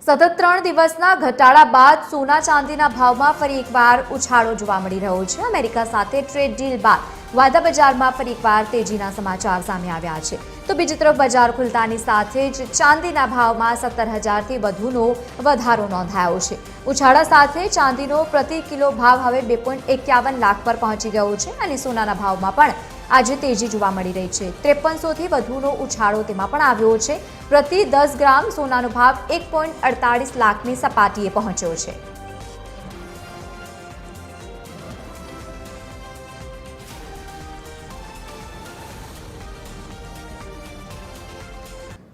સતત 3 દિવસના ઘટાડા બાદ સોના ચાંદીના ભાવમાં ફરી એકવાર ઉછાળો જોવા મળી રહ્યો છે। અમેરિકા સાથે ટ્રેડ ડીલ બાદ વાયદા બજારમાં ફરી એકવાર તેજીના સમાચાર સામે આવ્યા છે। તો બીજી તરફ બજાર ખુલતાની સાથે જ ચાંદીના ભાવમાં 17,000થી વધુનો વધારો નોંધાયો છે। ઉછાળા સાથે ચાંદીનો પ્રતિ કિલો ભાવ હવે 2.51 લાખ પર પહોંચી ગયો છે અને સોનાના ભાવમાં પણ આજે તેજી જોવા મળી રહી છે। 5300થી વધુનો ઉછાળો તેમાં પણ આવ્યો છે। પ્રતિ 10 ગ્રામ સોનાનો ભાવ 1.48 લાખની સપાટીએ પહોંચ્યો છે।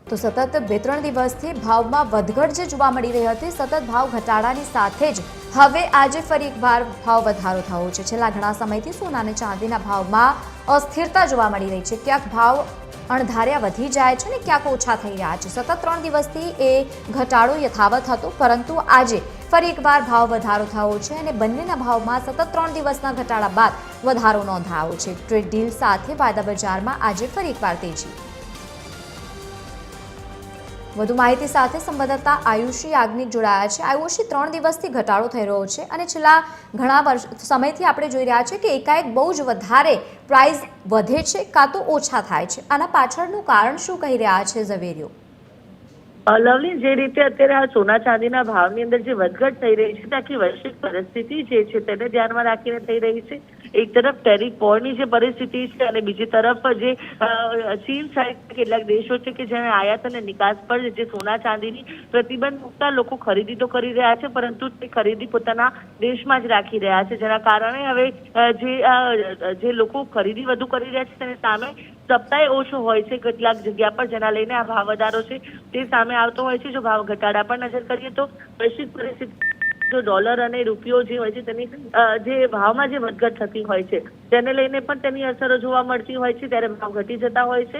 તો સતત 2-3 દિવસથી ભાવમાં વધઘટ જે જોવા મળી રહી હતી, સતત ભાવ ઘટાડાની સાથે જ હવે આજે ફરી એકવાર ભાવ વધારો થયો છે। છેલ્લા ઘણા સમયથી સોના અને ચાંદીના ભાવમાં અસ્થિરતા જોવા મળી રહી છે। ક્યાંક ભાવ અણધાર્યા વધી જાય છે અને ક્યાંક ઓછા થઈ રહ્યા છે। સતત 3 દિવસથી એ ઘટાડો યથાવત હતો, પરંતુ આજે ફરી એકવાર ભાવ વધારો થયો છે અને બંનેના ભાવમાં સતત 3 દિવસના ઘટાડા બાદ વધારો નોંધાયો છે। ટ્રેડ ડીલ સાથે વાયદા બજારમાં આજે ફરી એકવાર તેજી। વધુ માહિતી સાથે સંવાદદાતા આયુષી યાજ્ઞિક જોડાયા છે। આયુષી, 3 દિવસથી ઘટાડો થઈ રહ્યો છે અને છેલ્લા ઘણા સમયથી આપણે જોઈ રહ્યા છે કે એકાએક બહુ જ વધારે પ્રાઇસ વધે છે કાં તો ઓછા થાય છે। આના પાછળનું કારણ શું કહી રહ્યા છે ઝવેરીઓ? લવલી, જે રીતે અત્યારે આ સોના ચાંદીના ભાવની અંદર જે વધઘટ થઈ રહી છે, આખી વૈશ્વિક પરિસ્થિતિ જે છે તેને ધ્યાનમાં રાખીને થઈ રહી છે। એક તરફ ટેરિફ વોરની જે પરિસ્થિતિ છે અને બીજી તરફ જે ચીન સહિત કેટલાક દેશો છે કે જેને આયાત અને નિકાસ પર જે સોના ચાંદીની પ્રતિબંધ મૂકતા લોકો ખરીદી તો કરી રહ્યા છે, પરંતુ તે ખરીદી પોતાના દેશમાં જ રાખી રહ્યા છે, જેના કારણે હવે જે લોકો ખરીદી વધુ કરી રહ્યા છે તેની સામે સપ્લાય ઓછો હોય છે કેટલાક જગ્યા પર, જેના લઈને આ ભાવ વધારો છે તે સામે આવતો હોય છે। જો ભાવ ઘટાડા પર નજર કરીએ તો વૈશ્વિક પરિસ્થિતિ ડોલર અને રૂપિયો જે હોય છે તેની જે ભાવમાં જે વધઘટ થતી હોય છે તેને લઈને પણ તેની અસરો જોવા મળતી હોય છે, ત્યારે ભાવ ઘટી જતા હોય છે।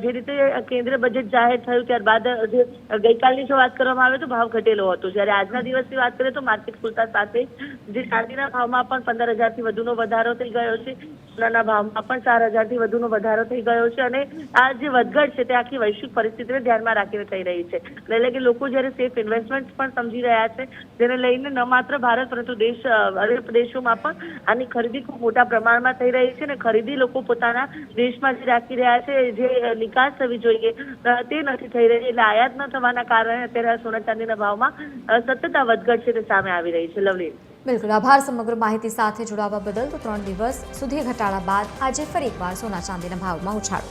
જે રીતે કેન્દ્રીય બજેટ જાહેર થયું ત્યારબાદ જે ગઈકાલની જો વાત કરવામાં આવે તો ભાવ ઘટેલો હતો, જ્યારે આજના દિવસની વાત કરીએ તો માર્કેટ ખુલતા સાથે જે ચાંદીના ભાવમાં પણ 15,000થી વધુનો વધારો થઈ ગયો છે, સોનાના ભાવમાં પણ 4,000થી વધુનો વધારો થઈ ગયો છે અને આ જે વધઘટ છે તે આખી વૈશ્વિક પરિસ્થિતિને ધ્યાનમાં રાખીને થઈ રહી છે। એટલે કે લોકો જ્યારે સેફ ઇન્વેસ્ટમેન્ટ પણ સમજી રહ્યા છે, જેને લઈને ન માત્ર ભારત પરંતુ અનેક દેશોમાં પણ આની ખરીદી ખૂબ મોટા પ્રમાણમાં થઈ રહી છે અને ખરીદી લોકો પોતાના દેશમાં જે રાખી રહ્યા છે, જે નિકાસ થવી જોઈએ તે નથી થઈ રહી। એટલે આયાત ન થવાના કારણે અત્યારે સોના ચાંદીના ભાવમાં સતત આ વધઘટ છે તે સામે આવી રહી છે। લવલી, બિલકુલ આભાર સમગ્ર માહિતી સાથે જોડાવા બદલ। તો 3 દિવસ સુધી ઘટાડા બાદ આજે ફરી એકવાર સોના ચાંદીના ભાવમાં ઉછાળો।